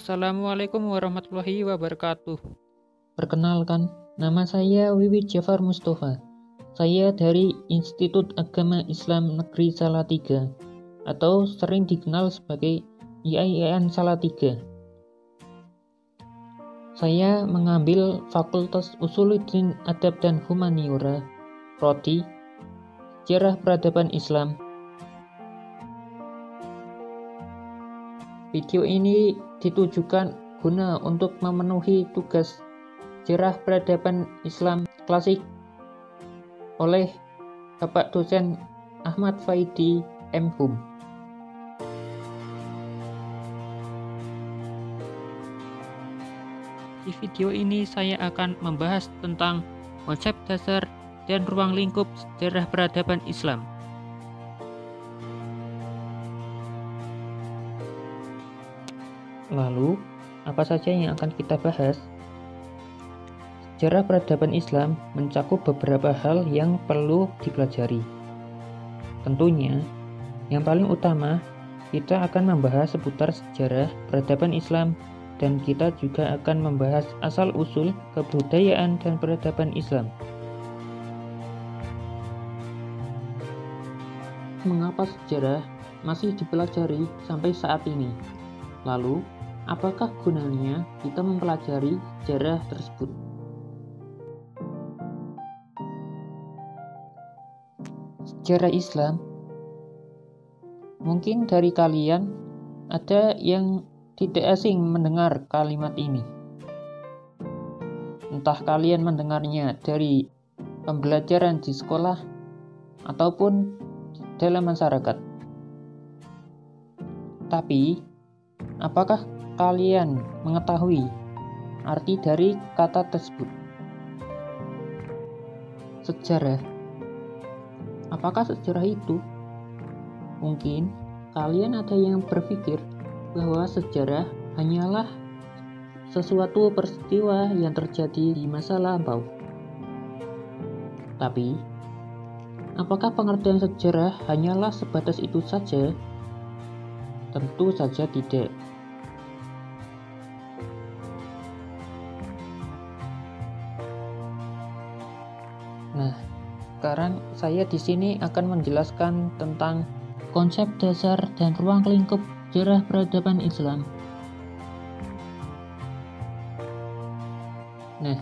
Assalamualaikum warahmatullahi wabarakatuh. Perkenalkan, nama saya Wiwi Jafar Mustafa. Saya dari Institut Agama Islam Negeri Salatiga atau sering dikenal sebagai IAIN Salatiga. Saya mengambil Fakultas Usuluddin Adab dan Humaniora, Prodi Sejarah Peradaban Islam. Video ini ditujukan guna untuk memenuhi tugas Sejarah Peradaban Islam Klasik oleh Bapak Dosen Ahmad Faidi M.Hum. Di video ini saya akan membahas tentang konsep dasar dan ruang lingkup sejarah peradaban Islam. Lalu, apa saja yang akan kita bahas? Sejarah peradaban Islam mencakup beberapa hal yang perlu dipelajari. Tentunya, yang paling utama, kita akan membahas seputar sejarah peradaban Islam dan kita juga akan membahas asal-usul kebudayaan dan peradaban Islam. Mengapa sejarah masih dipelajari sampai saat ini? Lalu, apakah gunanya kita mempelajari sejarah tersebut? Sejarah Islam, mungkin dari kalian ada yang tidak asing mendengar kalimat ini. Entah kalian mendengarnya dari pembelajaran di sekolah ataupun dalam masyarakat. Tapi, apakah kalian mengetahui arti dari kata tersebut? Sejarah. Apakah sejarah itu? Mungkin kalian ada yang berpikir bahwa sejarah hanyalah sesuatu peristiwa yang terjadi di masa lampau. Tapi, apakah pengertian sejarah hanyalah sebatas itu saja? Tentu saja tidak. Nah, sekarang saya di sini akan menjelaskan tentang konsep dasar dan ruang lingkup sejarah peradaban Islam. Nah,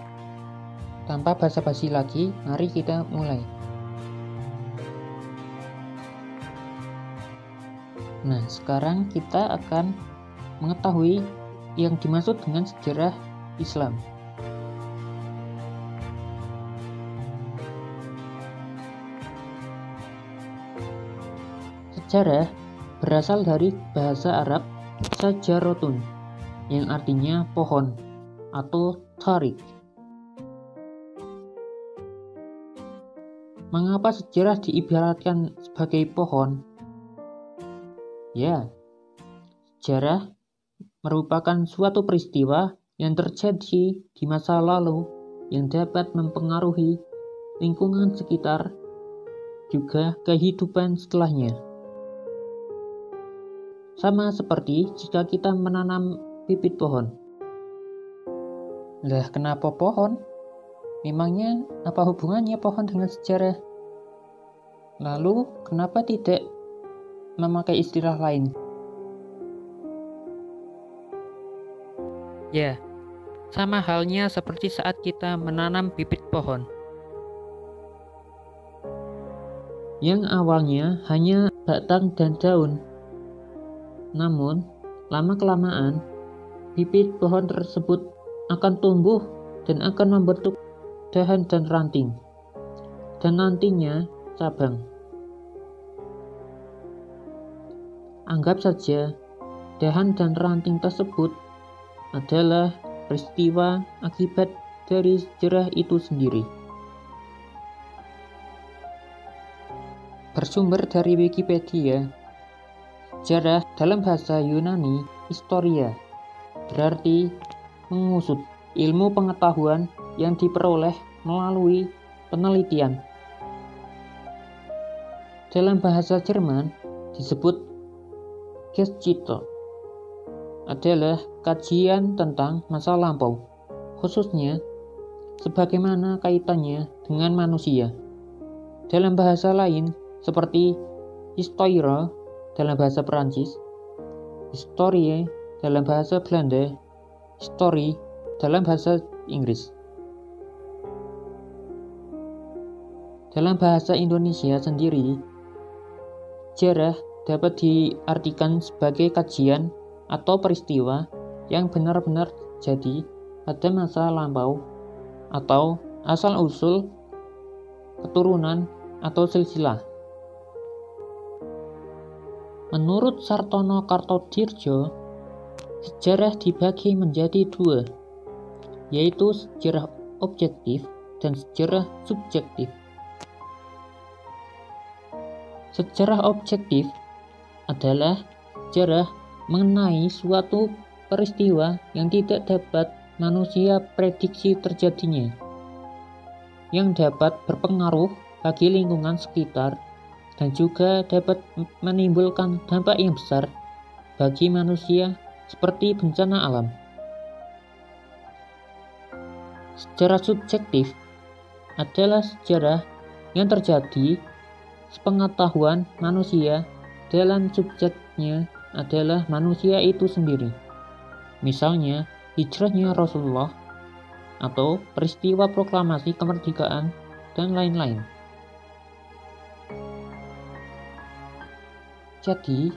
tanpa basa-basi lagi, mari kita mulai. Nah, sekarang kita akan mengetahui yang dimaksud dengan sejarah Islam. Sejarah berasal dari bahasa Arab sajarotun, yang artinya pohon atau tarik. Mengapa sejarah diibaratkan sebagai pohon? Ya, sejarah merupakan suatu peristiwa yang terjadi di masa lalu yang dapat mempengaruhi lingkungan sekitar, juga kehidupan setelahnya. Sama seperti jika kita menanam bibit pohon. Lah, kenapa pohon? Memangnya apa hubungannya pohon dengan sejarah? Lalu, kenapa tidak memakai istilah lain? Ya, sama halnya seperti saat kita menanam bibit pohon. Yang awalnya hanya batang dan daun. Namun, lama-kelamaan, bibit pohon tersebut akan tumbuh dan akan membentuk dahan dan ranting, dan nantinya cabang. Anggap saja, dahan dan ranting tersebut adalah peristiwa akibat dari sejarah itu sendiri. Bersumber dari Wikipedia, sejarah dalam bahasa Yunani, historia, berarti mengusut ilmu pengetahuan yang diperoleh melalui penelitian. Dalam bahasa Jerman disebut Geschichte, adalah kajian tentang masa lampau, khususnya sebagaimana kaitannya dengan manusia. Dalam bahasa lain, seperti histoire dalam bahasa Perancis, historie dalam bahasa Belanda, history dalam bahasa Inggris. Dalam bahasa Indonesia sendiri, sejarah dapat diartikan sebagai kajian atau peristiwa yang benar-benar terjadi pada masa lampau atau asal-usul, keturunan, atau silsilah. Menurut Sartono Kartodirjo, sejarah dibagi menjadi dua, yaitu sejarah objektif dan sejarah subjektif. Sejarah objektif adalah sejarah mengenai suatu peristiwa yang tidak dapat manusia prediksi terjadinya, yang dapat berpengaruh bagi lingkungan sekitar dan juga dapat menimbulkan dampak yang besar bagi manusia seperti bencana alam. Sejarah subjektif adalah sejarah yang terjadi sepengetahuan manusia dalam subjeknya adalah manusia itu sendiri. Misalnya, hijrahnya Rasulullah atau peristiwa proklamasi kemerdekaan dan lain-lain. Jadi,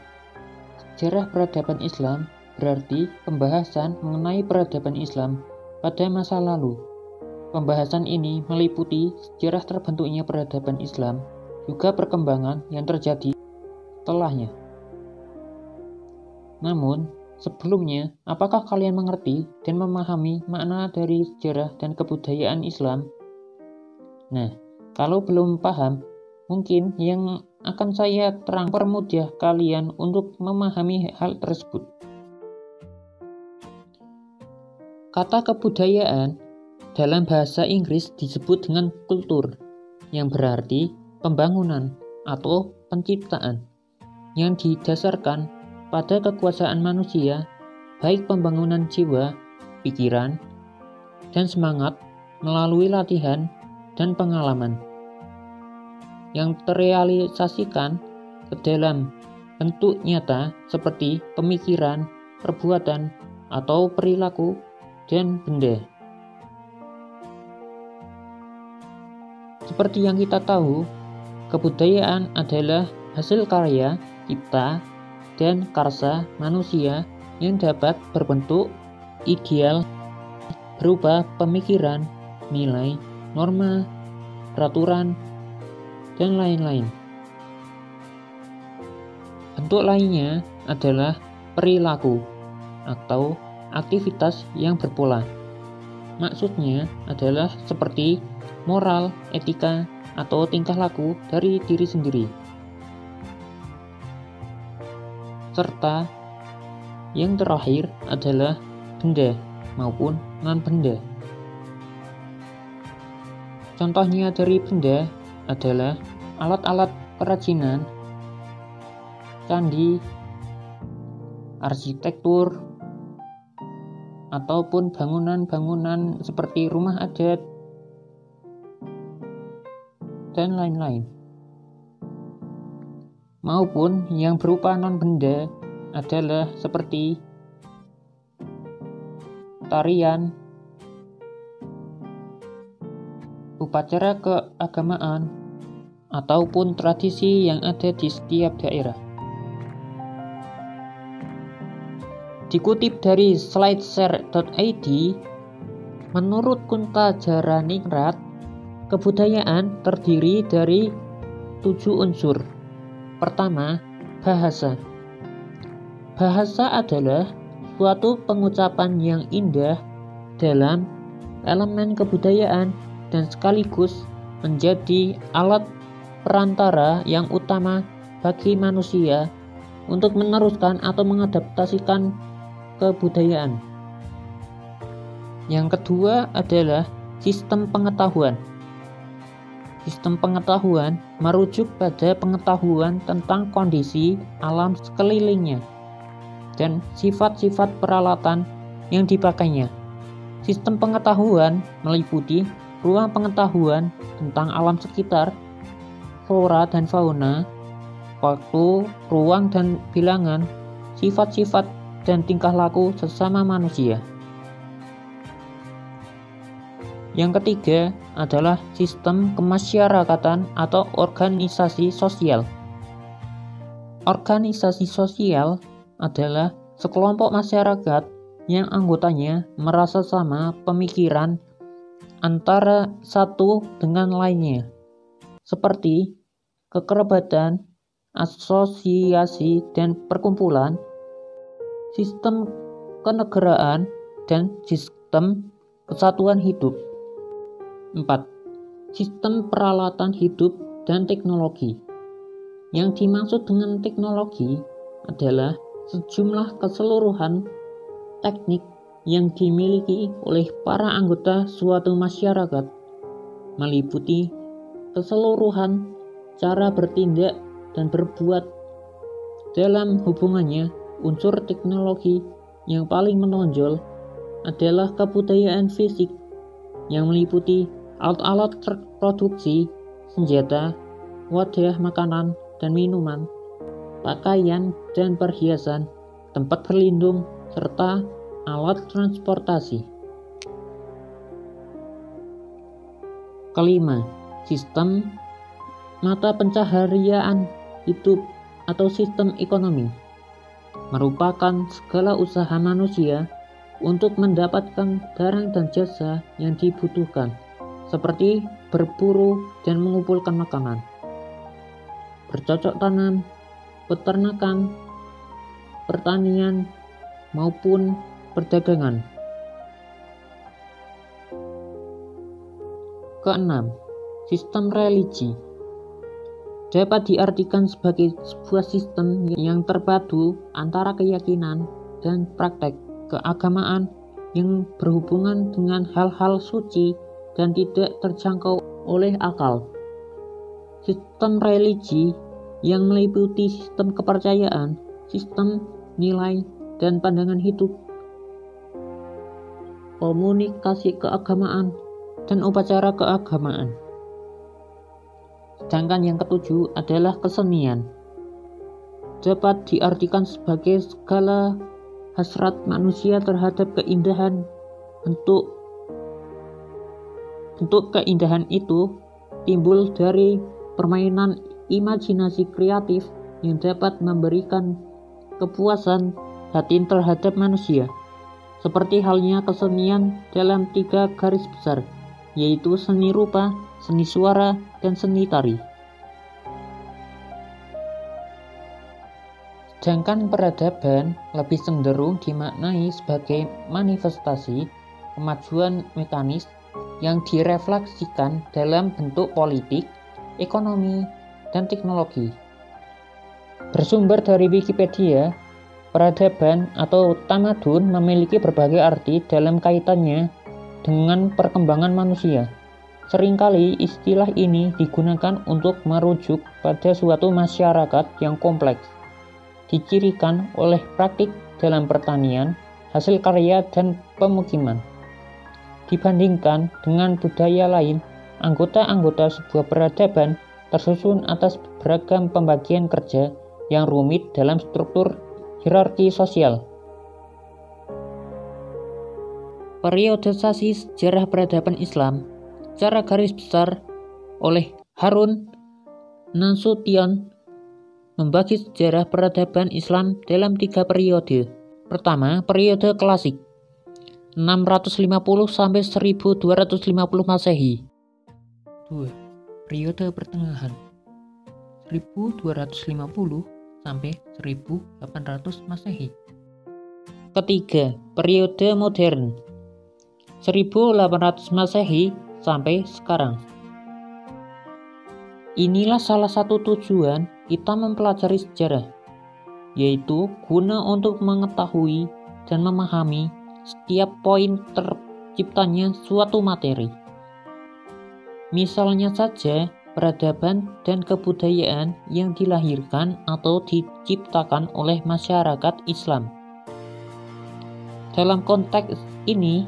sejarah peradaban Islam berarti pembahasan mengenai peradaban Islam pada masa lalu. Pembahasan ini meliputi sejarah terbentuknya peradaban Islam, juga perkembangan yang terjadi setelahnya. Namun, sebelumnya, apakah kalian mengerti dan memahami makna dari sejarah dan kebudayaan Islam? Nah, kalau belum paham, mungkin yang akan saya terang permudah kalian untuk memahami hal tersebut. Kata kebudayaan dalam bahasa Inggris disebut dengan kultur, yang berarti pembangunan atau penciptaan yang didasarkan pada kekuasaan manusia, baik pembangunan jiwa, pikiran, dan semangat melalui latihan dan pengalaman yang terrealisasikan ke dalam bentuk nyata seperti pemikiran, perbuatan, atau perilaku dan benda. Seperti yang kita tahu, kebudayaan adalah hasil karya, cipta, dan karsa manusia yang dapat berbentuk ideal berupa pemikiran, nilai, norma, peraturan, dan lain-lain. Bentuk lainnya adalah perilaku atau aktivitas yang berpola. Maksudnya adalah seperti moral, etika, atau tingkah laku dari diri sendiri. Serta yang terakhir adalah benda maupun non-benda. Contohnya dari benda adalah alat-alat kerajinan, candi, arsitektur, ataupun bangunan-bangunan seperti rumah adat, dan lain-lain. Maupun yang berupa non-benda adalah seperti tarian, upacara keagamaan, ataupun tradisi yang ada di setiap daerah. Dikutip dari slideshare.id, menurut Kunta Jaraningrat, kebudayaan terdiri dari 7 unsur. Pertama, bahasa. Bahasa adalah suatu pengucapan yang indah dalam elemen kebudayaan dan sekaligus menjadi alat perantara yang utama bagi manusia untuk meneruskan atau mengadaptasikan kebudayaan. Yang kedua adalah sistem pengetahuan. Sistem pengetahuan merujuk pada pengetahuan tentang kondisi alam sekelilingnya dan sifat-sifat peralatan yang dipakainya. Sistem pengetahuan meliputi ruang pengetahuan tentang alam sekitar, flora dan fauna, waktu, ruang dan bilangan, sifat-sifat dan tingkah laku sesama manusia. Yang ketiga adalah sistem kemasyarakatan atau organisasi sosial. Organisasi sosial adalah sekelompok masyarakat yang anggotanya merasa sama pemikiran antara satu dengan lainnya, seperti kekerabatan, asosiasi dan perkumpulan, sistem kenegaraan, dan sistem kesatuan hidup. 4. Sistem peralatan hidup dan teknologi. Yang dimaksud dengan teknologi adalah sejumlah keseluruhan teknik yang dimiliki oleh para anggota suatu masyarakat, meliputi keseluruhan cara bertindak dan berbuat. Dalam hubungannya, unsur teknologi yang paling menonjol adalah kebudayaan fisik yang meliputi alat-alat produksi, senjata, wadah makanan dan minuman, pakaian dan perhiasan, tempat berlindung, serta alat transportasi. Kelima, sistem mata pencaharian hidup atau sistem ekonomi merupakan segala usaha manusia untuk mendapatkan barang dan jasa yang dibutuhkan, seperti berburu dan mengumpulkan makanan, bercocok tanam, peternakan, pertanian, maupun perdagangan. Keenam, sistem religi dapat diartikan sebagai sebuah sistem yang terpadu antara keyakinan dan praktek keagamaan yang berhubungan dengan hal-hal suci dan tidak terjangkau oleh akal. Sistem religi yang meliputi sistem kepercayaan, sistem nilai dan pandangan hidup, komunikasi keagamaan, dan upacara keagamaan. Sedangkan yang ketujuh adalah kesenian. Dapat diartikan sebagai segala hasrat manusia terhadap keindahan. Bentuk keindahan itu timbul dari permainan imajinasi kreatif yang dapat memberikan kepuasan batin terhadap manusia, seperti halnya kesenian dalam 3 garis besar, yaitu seni rupa, seni suara, dan seni tari. Sedangkan peradaban lebih cenderung dimaknai sebagai manifestasi kemajuan mekanis yang direfleksikan dalam bentuk politik, ekonomi, dan teknologi. Bersumber dari Wikipedia, peradaban atau tamadun memiliki berbagai arti dalam kaitannya dengan perkembangan manusia. Seringkali istilah ini digunakan untuk merujuk pada suatu masyarakat yang kompleks, dicirikan oleh praktik dalam pertanian, hasil karya, dan pemukiman. Dibandingkan dengan budaya lain, anggota-anggota sebuah peradaban tersusun atas beragam pembagian kerja yang rumit dalam struktur hierarki sosial. Periodisasi sejarah peradaban Islam secara garis besar oleh Harun Nasution membagi sejarah peradaban Islam dalam 3 periode. Pertama, periode klasik 650 sampai 1250 Masehi. 2. Periode pertengahan 1250 sampai 1800 Masehi. Ketiga, periode modern 1800 Masehi sampai sekarang. Inilah salah satu tujuan kita mempelajari sejarah, yaitu guna untuk mengetahui dan memahami setiap poin terciptanya suatu materi. Misalnya saja, peradaban dan kebudayaan yang dilahirkan atau diciptakan oleh masyarakat Islam. Dalam konteks ini,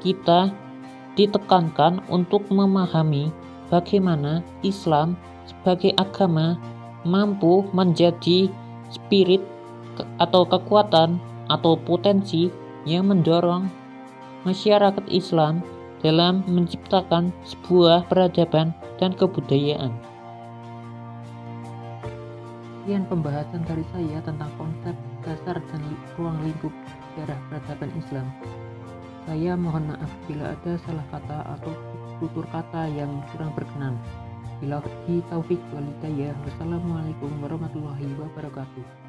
kita ditekankan untuk memahami bagaimana Islam sebagai agama mampu menjadi spirit atau kekuatan atau potensi yang mendorong masyarakat Islam dalam menciptakan sebuah peradaban dan kebudayaan. Sekian pembahasan dari saya tentang konsep dasar dan ruang lingkup sejarah peradaban Islam. Saya mohon maaf bila ada salah kata atau tutur kata yang kurang berkenan. Billahi taufik wal hidayah. Wassalamualaikum warahmatullahi wabarakatuh.